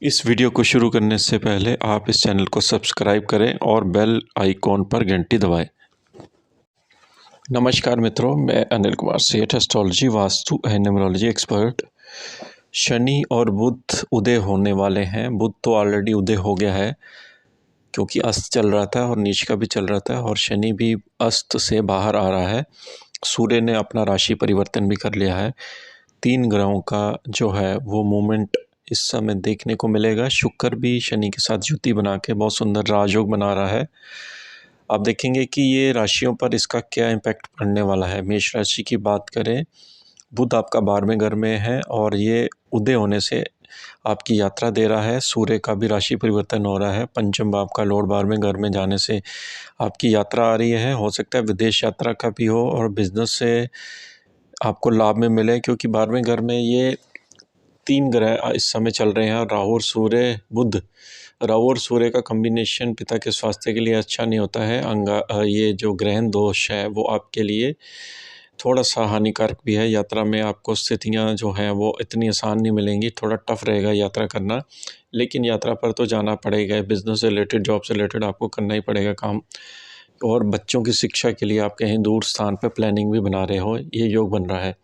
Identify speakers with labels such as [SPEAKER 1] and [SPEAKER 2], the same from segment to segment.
[SPEAKER 1] इस वीडियो को शुरू करने से पहले आप इस चैनल को सब्सक्राइब करें और बेल आइकॉन पर घंटी दबाएं। नमस्कार मित्रों, मैं अनिल कुमार सेठ, astrology, vastu and numerology expert. Shani और बुध उदय होने वाले हैं। बुध तो ऑलरेडी उदय हो गया है क्योंकि अस्त चल रहा था और नीच का भी चल रहा था, और शनि भी अस्त से बाहर आ रहा है। सूर्य ने अपना राशि परिवर्तन भी कर लिया है। 3 ग्रहों का जो है वो मूवमेंट इस समय देखने को मिलेगा। शुक्र भी शनि के साथ युति बना के बहुत सुंदर राजयोग बना रहा है। आप देखेंगे कि ये राशियों पर इसका क्या इम्पैक्ट पड़ने वाला है। मेष राशि की बात करें, बुध आपका 12वें घर में है और ये उदय होने से आपकी यात्रा दे रहा है। सूर्य का भी राशि परिवर्तन हो रहा है। पंचम भाव का लॉर्ड 12वें घर में जाने से आपकी यात्रा आ रही है। हो सकता है विदेश यात्रा का भी हो और बिजनेस से आपको लाभ में मिले, क्योंकि 12वें घर में ये 3 ग्रह इस समय चल रहे हैं। राहु और सूर्य, बुध, राहु और सूर्य का कॉम्बिनेशन पिता के स्वास्थ्य के लिए अच्छा नहीं होता है। ये जो ग्रहण दोष है वो आपके लिए थोड़ा सा हानिकारक भी है। यात्रा में आपको स्थितियां जो हैं वो इतनी आसान नहीं मिलेंगी, थोड़ा टफ रहेगा यात्रा करना, लेकिन यात्रा पर तो जाना पड़ेगा। बिजनेस से रिलेटेड, जॉब से रिलेटेड आपको करना ही पड़ेगा काम। और बच्चों की शिक्षा के लिए आप कहीं दूर स्थान पर प्लानिंग भी बना रहे हो, ये योग बन रहा है।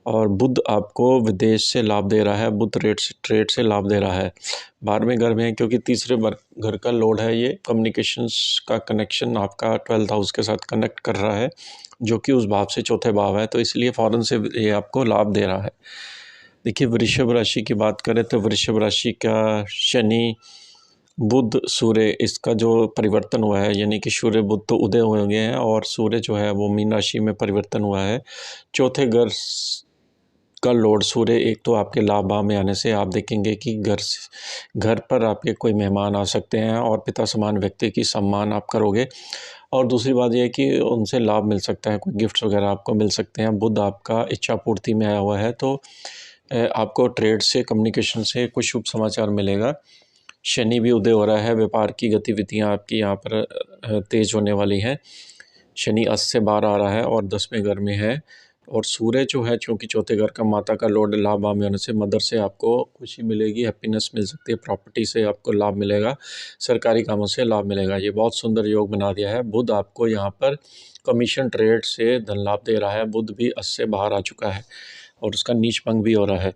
[SPEAKER 1] और बुध आपको विदेश से लाभ दे रहा है। बुध ट्रेड से लाभ दे रहा है। 12वें घर में है क्योंकि तीसरे घर का लॉर्ड है। ये कम्युनिकेशंस का कनेक्शन आपका 12th हाउस के साथ कनेक्ट कर रहा है, जो कि उस भाव से चौथे भाव है, तो इसलिए फ़ौरन से ये आपको लाभ दे रहा है। देखिए, वृषभ राशि की बात करें तो वृषभ राशि का शनि, बुध, सूर्य, इसका जो परिवर्तन हुआ है, यानी कि सूर्य बुध तो उदय हो गए हैं और सूर्य जो है वो मीन राशि में परिवर्तन हुआ है। चौथे घर का लॉर्ड सूर्य एक तो आपके लाभ भाव में आने से आप देखेंगे कि घर पर आपके कोई मेहमान आ सकते हैं और पिता समान व्यक्ति की सम्मान आप करोगे। और दूसरी बात यह है कि उनसे लाभ मिल सकता है, कोई गिफ्ट्स वगैरह आपको मिल सकते हैं। बुध आपका इच्छा पूर्ति में आया हुआ है, तो आपको ट्रेड से, कम्युनिकेशन से कुछ शुभ समाचार मिलेगा। शनि भी उदय हो रहा है। व्यापार की गतिविधियां आपकी यहाँ पर तेज होने वाली हैं। शनि अस्त से बाहर आ रहा है और 10वें घर में है। और सूर्य जो है, चूँकि चौथे घर का माता का लॉर्ड, लाभ भाव में होने से मदर से आपको खुशी मिलेगी, हैप्पीनेस मिल सकती है, प्रॉपर्टी से आपको लाभ मिलेगा, सरकारी कामों से लाभ मिलेगा। ये बहुत सुंदर योग बना दिया है। बुध आपको यहाँ पर कमीशन ट्रेड से धन लाभ दे रहा है। बुध भी अस्त से बाहर आ चुका है और उसका नीच भंग भी हो रहा है।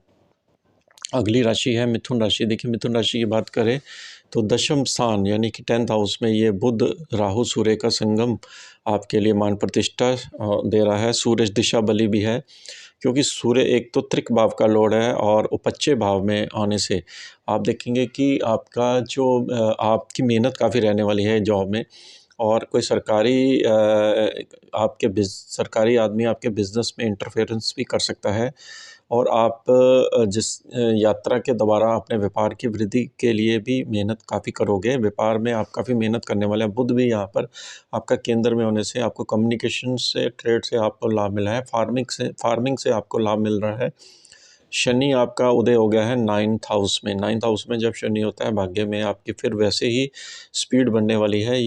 [SPEAKER 1] अगली राशि है मिथुन राशि। देखिए, मिथुन राशि की बात करें तो दशम स्थान यानी कि 10th हाउस में ये बुध राहु सूर्य का संगम आपके लिए मान प्रतिष्ठा दे रहा है। सूर्य दिशा बली भी है, क्योंकि सूर्य एक तो त्रिक भाव का लॉर्ड है और उपच्चय भाव में आने से आप देखेंगे कि आपका जो आपकी मेहनत काफ़ी रहने वाली है जॉब में। और कोई सरकारी आदमी आपके बिज़नेस में इंटरफेरेंस भी कर सकता है। और आप जिस यात्रा के द्वारा अपने व्यापार की वृद्धि के लिए भी मेहनत काफ़ी करोगे। व्यापार में आप काफ़ी मेहनत करने वाले हैं। बुध भी यहाँ पर आपका केंद्र में होने से आपको कम्युनिकेशन से, ट्रेड से आपको लाभ मिला है। फार्मिंग से आपको लाभ मिल रहा है। शनि आपका उदय हो गया है 9th हाउस में। 9th हाउस में जब शनि होता है, भाग्य में आपकी फिर वैसे ही स्पीड बढ़ने वाली है।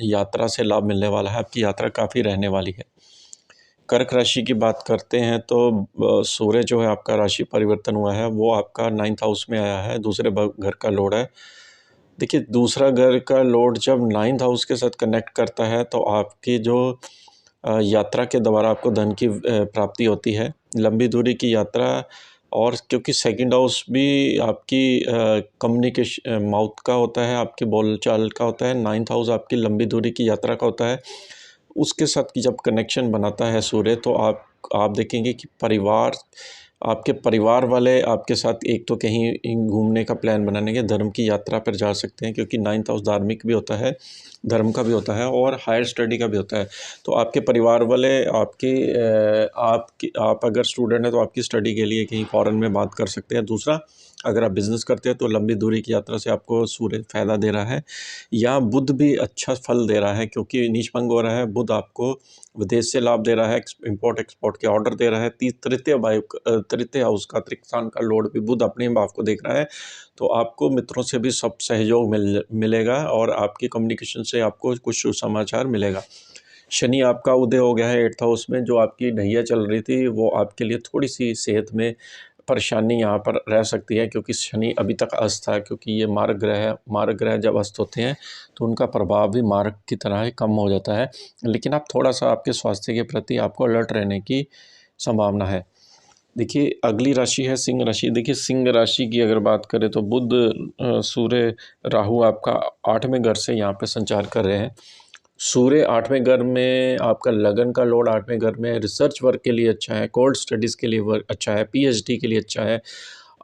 [SPEAKER 1] यात्रा से लाभ मिलने वाला है। आपकी यात्रा काफ़ी रहने वाली है। कर्क राशि की बात करते हैं तो सूर्य जो है आपका राशि परिवर्तन हुआ है, वो आपका 9th हाउस में आया है, दूसरे घर का लॉर्ड है। देखिए, दूसरा घर का लॉर्ड जब 9th हाउस के साथ कनेक्ट करता है तो आपकी जो यात्रा के द्वारा आपको धन की प्राप्ति होती है, लंबी दूरी की यात्रा। और क्योंकि सेकंड हाउस भी आपकी कम्युनिकेशन माउथ का होता है, आपकी बोलचाल का होता है। 9th हाउस आपकी लंबी दूरी की यात्रा का होता है। उसके साथ की जब कनेक्शन बनाता है सूर्य, तो आप देखेंगे कि आपके परिवार वाले आपके साथ एक तो कहीं घूमने का प्लान बनाने के, धर्म की यात्रा पर जा सकते हैं, क्योंकि 9th हाउस धार्मिक भी होता है, धर्म का भी होता है और हायर स्टडी का भी होता है। तो आपके परिवार वाले आप अगर स्टूडेंट हैं तो आपकी स्टडी के लिए कहीं फॉरेन में बात कर सकते हैं। दूसरा, अगर आप बिज़नेस करते हैं तो लंबी दूरी की यात्रा से आपको सूर्य फ़ायदा दे रहा है। या बुध भी अच्छा फल दे रहा है, क्योंकि नीच भंग हो रहा है। बुध आपको विदेश से लाभ दे रहा है, इम्पोर्ट एक्सपोर्ट के ऑर्डर दे रहा है। तृतीय हाउस का, तृक स्थान का लॉर्ड भी बुध अपने भाव को देख रहा है। तो आपको मित्रों से भी सब सहयोग मिलेगा और आपकी कम्युनिकेशन से आपको कुछ समाचार मिलेगा। शनि आपका उदय हो गया है 8th हाउस में। जो आपकी ढैया चल रही थी वो आपके लिए थोड़ी सी सेहत में परेशानी यहाँ पर रह सकती है, क्योंकि शनि अभी तक अस्त था, क्योंकि ये मारक ग्रह है। मारक ग्रह जब अस्त होते हैं तो उनका प्रभाव भी मारक की तरह ही कम हो जाता है। लेकिन आप थोड़ा सा आपके स्वास्थ्य के प्रति आपको अलर्ट रहने की संभावना है। देखिए, अगली राशि है सिंह राशि। देखिए, सिंह राशि की अगर बात करें तो बुध, सूर्य, राहु आपका 8वें घर से यहाँ पे संचार कर रहे हैं। सूर्य 8वें घर में, आपका लगन का लोड 8वें घर में, रिसर्च वर्क के लिए अच्छा है, कोल्ड स्टडीज़ के लिए वर्क अच्छा है, पीएचडी के लिए अच्छा है।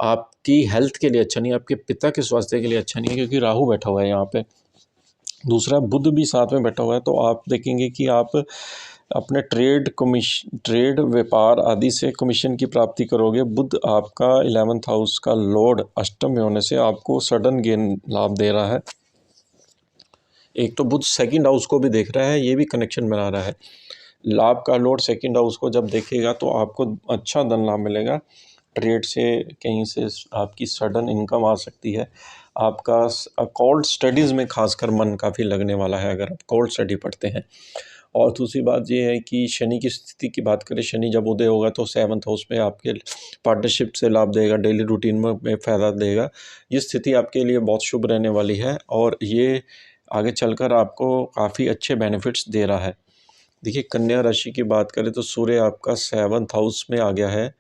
[SPEAKER 1] आपकी हेल्थ के लिए अच्छा नहीं है, आपके पिता के स्वास्थ्य के लिए अच्छा नहीं है, क्योंकि राहु बैठा हुआ है यहाँ पे। दूसरा, बुध भी साथ में बैठा हुआ है, तो आप देखेंगे कि आप अपने ट्रेड व्यापार आदि से कमीशन की प्राप्ति करोगे। बुध आपका 11th हाउस का लॉर्ड अष्टम में होने से आपको सडन गेन लाभ दे रहा है। एक तो बुध सेकंड हाउस को भी देख रहा है, ये भी कनेक्शन बना रहा है। लाभ का लॉर्ड सेकंड हाउस को जब देखेगा तो आपको अच्छा धन लाभ मिलेगा। ट्रेड से कहीं से आपकी सडन इनकम आ सकती है। आपका कोल्ड स्टडीज़ में खासकर मन काफ़ी लगने वाला है, अगर आप कोल्ड स्टडी पढ़ते हैं। और दूसरी बात ये है कि शनि की स्थिति की बात करें, शनि जब उदय होगा तो 7th हाउस में आपके पार्टनरशिप से लाभ देगा, डेली रूटीन में फ़ायदा देगा। ये स्थिति आपके लिए बहुत शुभ रहने वाली है और ये आगे चलकर आपको काफ़ी अच्छे बेनिफिट्स दे रहा है। देखिए, कन्या राशि की बात करें तो सूर्य आपका 7th हाउस में आ गया है।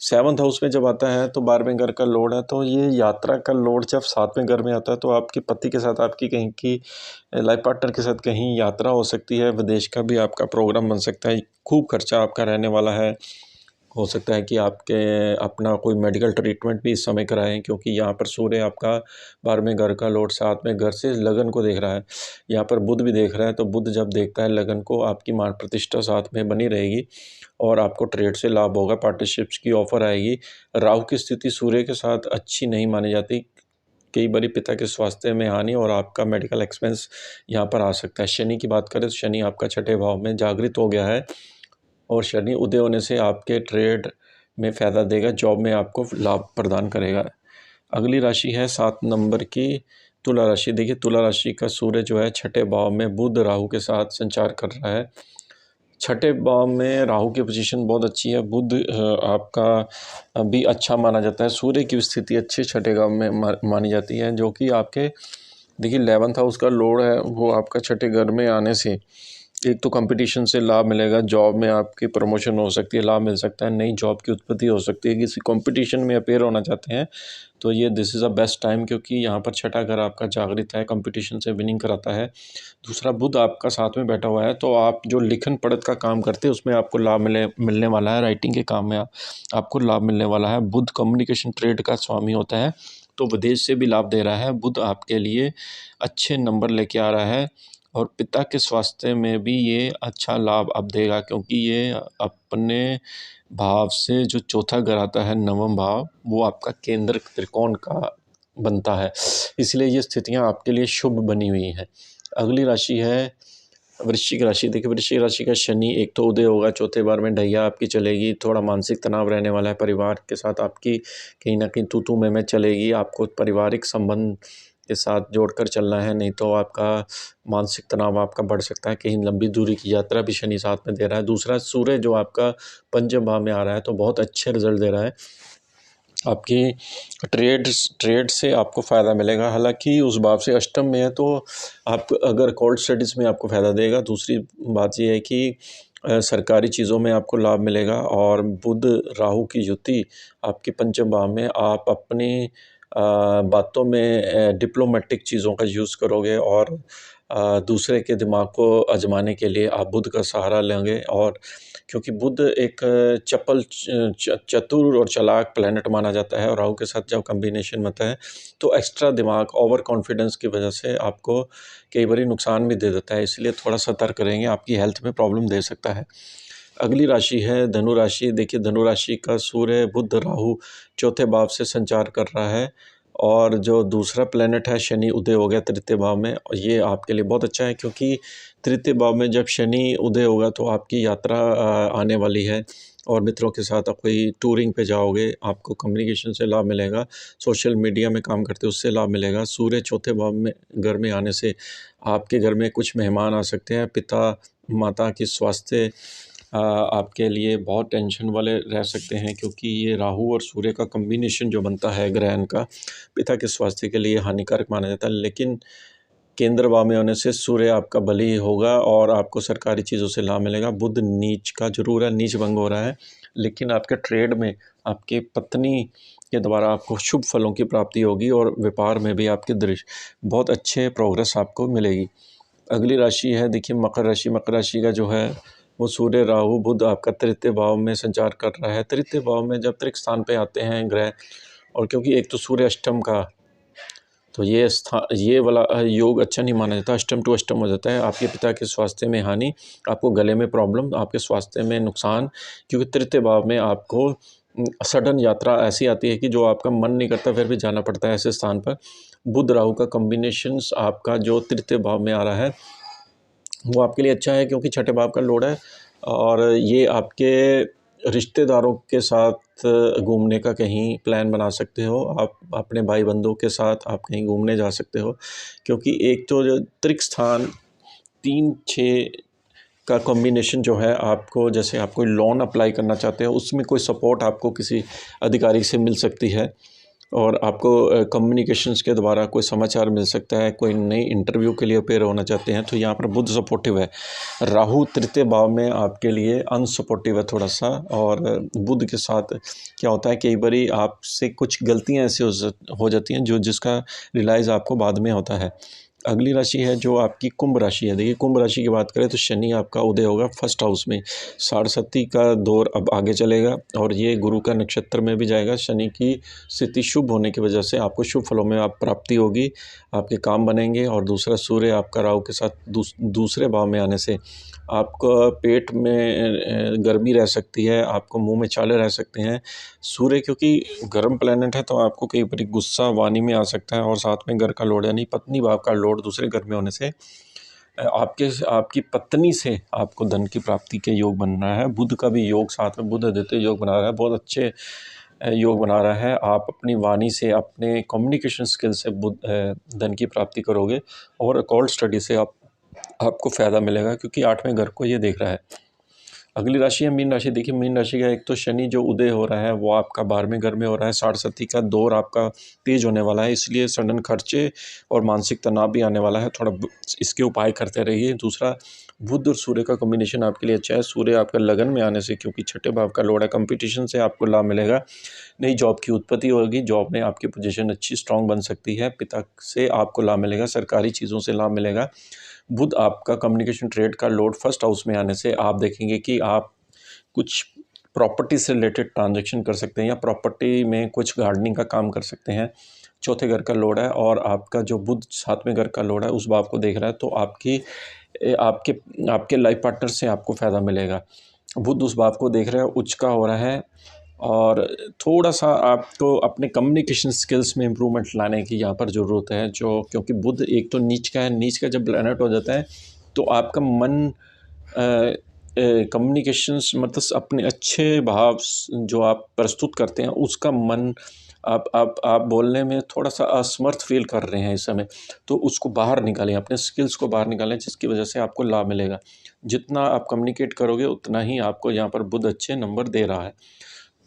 [SPEAKER 1] 7th हाउस में जब आता है तो 12वें घर का लॉर्ड है, तो ये यात्रा का लॉर्ड जब 7वें घर में आता है तो आपके पति के साथ, आपकी कहीं की लाइफ पार्टनर के साथ कहीं यात्रा हो सकती है, विदेश का भी आपका प्रोग्राम बन सकता है। खूब खर्चा आपका रहने वाला है। हो सकता है कि आपके अपना कोई मेडिकल ट्रीटमेंट भी इस समय कराएं, क्योंकि यहाँ पर सूर्य आपका 12वें घर का लॉर्ड 7वें घर से लगन को देख रहा है। यहाँ पर बुध भी देख रहा है, तो बुध जब देखता है लगन को, आपकी मान प्रतिष्ठा साथ में बनी रहेगी और आपको ट्रेड से लाभ होगा, पार्टनरशिप्स की ऑफ़र आएगी। राहु की स्थिति सूर्य के साथ अच्छी नहीं मानी जाती। कई बारी पिता के स्वास्थ्य में हानि और आपका मेडिकल एक्सपेंस यहाँ पर आ सकता है। शनि की बात करें तो शनि आपका 6ठे भाव में जागृत हो गया है और शनि उदय होने से आपके ट्रेड में फ़ायदा देगा, जॉब में आपको लाभ प्रदान करेगा। अगली राशि है 7 नंबर की तुला राशि। देखिए, तुला राशि का सूर्य जो है 6ठे भाव में बुध राहु के साथ संचार कर रहा है। 6ठे भाव में राहु की पोजीशन बहुत अच्छी है। बुध आपका भी अच्छा माना जाता है। सूर्य की स्थिति अच्छी 6ठे भाव में मानी जाती है, जो कि आपके देखिए 11th हाउस का लॉर्ड है, वो आपका 6ठे घर में आने से एक तो कंपटीशन से लाभ मिलेगा, जॉब में आपकी प्रमोशन हो सकती है, लाभ मिल सकता है, नई जॉब की उत्पत्ति हो सकती है। किसी कंपटीशन में अपेयर होना चाहते हैं तो ये this is a best time, क्योंकि यहाँ पर 6ठा घर आपका जागृत है, कंपटीशन से विनिंग कराता है। दूसरा, बुध आपका साथ में बैठा हुआ है, तो आप जो लिखन पढ़त का काम करते हैं उसमें आपको लाभ मिलने वाला है। राइटिंग के काम में आपको लाभ मिलने वाला है। बुध कम्युनिकेशन ट्रेड का स्वामी होता है, तो विदेश से भी लाभ दे रहा है। बुध आपके लिए अच्छे नंबर लेके आ रहा है और पिता के स्वास्थ्य में भी ये अच्छा लाभ अब देगा, क्योंकि ये अपने भाव से जो चौथा घर आता है, 9वां भाव, वो आपका केंद्र त्रिकोण का बनता है। इसलिए ये स्थितियाँ आपके लिए शुभ बनी हुई हैं। अगली राशि है वृश्चिक राशि। देखिए, वृश्चिक राशि का शनि एक तो उदय होगा, चौथे बार में ढैया आपकी चलेगी, थोड़ा मानसिक तनाव रहने वाला है। परिवार के साथ आपकी कहीं न कहीं तू-तू मैं-मैं चलेगी। आपको पारिवारिक संबंध के साथ जोड़कर चलना है, नहीं तो आपका मानसिक तनाव आपका बढ़ सकता है। कहीं लंबी दूरी की यात्रा भी शनि साथ में दे रहा है। दूसरा, सूर्य जो आपका पंचम भाव में आ रहा है, तो बहुत अच्छे रिजल्ट दे रहा है। आपकी ट्रेड से आपको फ़ायदा मिलेगा, हालांकि उस भाव से अष्टम में है, तो आप अगर कोल्ड स्टडीज़ में आपको फ़ायदा देगा। दूसरी बात ये है कि सरकारी चीज़ों में आपको लाभ मिलेगा और बुध राहु की युति आपके पंचम भाव में, आप अपनी बातों में डिप्लोमेटिक चीज़ों का यूज़ करोगे और दूसरे के दिमाग को आजमाने के लिए आप बुध का सहारा लेंगे। और क्योंकि बुध एक चतुर और चालाक प्लैनेट माना जाता है और राहु के साथ जब कॉम्बिनेशन होता है तो एक्स्ट्रा दिमाग, ओवर कॉन्फिडेंस की वजह से आपको कई बार नुकसान भी दे देता है, इसलिए थोड़ा सतर्क रहेंगे, आपकी हेल्थ में प्रॉब्लम दे सकता है। अगली राशि है धनु राशि। देखिए, धनु राशि का सूर्य बुध राहु चौथे भाव से संचार कर रहा है और जो दूसरा प्लैनेट है शनि उदय हो गया तृतीय भाव में। ये आपके लिए बहुत अच्छा है, क्योंकि तृतीय भाव में जब शनि उदय होगा तो आपकी यात्रा आने वाली है और मित्रों के साथ आप कोई टूरिंग पे जाओगे, आपको कम्युनिकेशन से लाभ मिलेगा। सोशल मीडिया में काम करते उससे लाभ मिलेगा। सूर्य चौथे भाव में घर में आने से आपके घर में कुछ मेहमान आ सकते हैं। पिता माता की स्वास्थ्य आपके लिए बहुत टेंशन वाले रह सकते हैं, क्योंकि ये राहु और सूर्य का कॉम्बिनेशन जो बनता है ग्रहण का, पिता के स्वास्थ्य के लिए हानिकारक माना जाता है। लेकिन केंद्र भाव में होने से सूर्य आपका बली होगा और आपको सरकारी चीज़ों से लाभ मिलेगा। बुध नीच का जरूर है, नीच भंग हो रहा है, लेकिन आपके ट्रेड में आपके पत्नी के द्वारा आपको शुभ फलों की प्राप्ति होगी और व्यापार में भी आपके दृश्य बहुत अच्छे प्रोग्रेस आपको मिलेगी। अगली राशि है, देखिए मकर राशि। मकर राशि का जो है वो सूर्य राहु बुध आपका तृतीय भाव में संचार कर रहा है। तृतीय भाव में जब तृतीय स्थान पे आते हैं ग्रह, और क्योंकि एक तो सूर्य अष्टम का, तो ये वाला योग अच्छा नहीं माना जाता, अष्टम टू अष्टम हो जाता है। आपके पिता के स्वास्थ्य में हानि, आपको गले में प्रॉब्लम, आपके स्वास्थ्य में नुकसान, क्योंकि तृतीय भाव में आपको सडन यात्रा ऐसी आती है कि जो आपका मन नहीं करता फिर भी जाना पड़ता है ऐसे स्थान पर। बुध राहु का कॉम्बिनेशंस आपका जो तृतीय भाव में आ रहा है वो आपके लिए अच्छा है, क्योंकि छठे भाव का लोड है, और ये आपके रिश्तेदारों के साथ घूमने का कहीं प्लान बना सकते हो। आप अपने भाई बंधुओं के साथ आप कहीं घूमने जा सकते हो, क्योंकि एक तो जो त्रिक स्थान 3-6 का कॉम्बिनेशन जो है, आपको जैसे आप कोई लोन अप्लाई करना चाहते हो उसमें कोई सपोर्ट आपको किसी अधिकारी से मिल सकती है, और आपको कम्युनिकेशंस के द्वारा कोई समाचार मिल सकता है। कोई नई इंटरव्यू के लिए अपेयर होना चाहते हैं तो यहाँ पर बुध सपोर्टिव है। राहु तृतीय भाव में आपके लिए अनसपोर्टिव है थोड़ा सा, और बुध के साथ क्या होता है, कई बारी आपसे कुछ गलतियाँ ऐसी हो जाती हैं जो जिसका रियलाइज़ आपको बाद में होता है। अगली राशि है जो आपकी कुंभ राशि है। देखिए कुंभ राशि की बात करें तो शनि आपका उदय होगा फर्स्ट हाउस में, साढ़े का दौर अब आगे चलेगा और ये गुरु का नक्षत्र में भी जाएगा। शनि की स्थिति शुभ होने की वजह से आपको शुभ फलों में आप प्राप्ति होगी, आपके काम बनेंगे। और दूसरा सूर्य आपका राहु के साथ दूसरे भाव में आने से आपका पेट में गर्मी रह सकती है, आपको मुंह में छाले रह सकते हैं। सूर्य क्योंकि गर्म प्लेनेट है तो आपको कई बार गुस्सा वाणी में आ सकता है, और साथ में घर का लोड यानी पत्नी भाव का लोड दूसरे घर में होने से आपकी पत्नी से आपको धन की प्राप्ति के योग बन रहा है। बुध का भी योग साथ में बुध आदित्य योग बना रहा है, बहुत अच्छे योग बना रहा है। आप अपनी वाणी से, अपने कम्युनिकेशन स्किल से धन की प्राप्ति करोगे, और अकॉल्ट स्टडी से आपको फ़ायदा मिलेगा, क्योंकि 8वें घर को ये देख रहा है। अगली राशि है मीन राशि। देखिए मीन राशि का एक तो शनि जो उदय हो रहा है वो आपका 12वें घर में हो रहा है, साढ़े का दौर आपका तेज होने वाला है, इसलिए सडन खर्चे और मानसिक तनाव भी आने वाला है, थोड़ा इसके उपाय करते रहिए। दूसरा, बुध और सूर्य का कॉम्बिनेशन आपके लिए अच्छा है। सूर्य आपका लगन में आने से, क्योंकि छठे भाव का लोड है, कंपटीशन से आपको लाभ मिलेगा, नई जॉब की उत्पत्ति होगी, जॉब में आपकी पोजीशन अच्छी स्ट्रांग बन सकती है, पिता से आपको लाभ मिलेगा, सरकारी चीज़ों से लाभ मिलेगा। बुध आपका कम्युनिकेशन ट्रेड का लोड फर्स्ट हाउस में आने से आप देखेंगे कि आप कुछ प्रॉपर्टी से रिलेटेड ट्रांजैक्शन कर सकते हैं, या प्रॉपर्टी में कुछ गार्डनिंग का काम कर सकते हैं। चौथे घर का लोड है, और आपका जो बुध 7वें घर का लोड है उस भाव को देख रहा है, तो आपके आपके लाइफ पार्टनर से आपको फ़ायदा मिलेगा। बुध उस भाव को देख रहा है, उच्च का हो रहा है, और थोड़ा-सा आपको अपने कम्युनिकेशन स्किल्स में इम्प्रूवमेंट लाने की यहाँ पर ज़रूरत है, जो क्योंकि बुध एक तो नीच का है, नीच का जब प्लैनेट हो जाता है तो आपका मन कम्युनिकेशंस मतलब अपने अच्छे भाव जो आप प्रस्तुत करते हैं उसका मन आप बोलने में थोड़ा-सा असमर्थ फ़ील कर रहे हैं इस समय, तो उसको बाहर निकालें, अपने स्किल्स को बाहर निकालें, जिसकी वजह से आपको लाभ मिलेगा। जितना आप कम्युनिकेट करोगे उतना ही आपको यहाँ पर बुध अच्छे नंबर दे रहा है।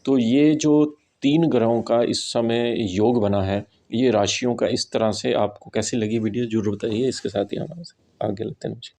[SPEAKER 1] तो ये जो 3 ग्रहों का इस समय योग बना है, ये राशियों का, इस तरह से आपको कैसी लगी वीडियो ज़रूर बताइए। इसके साथ ही हम आगे लेते हैं।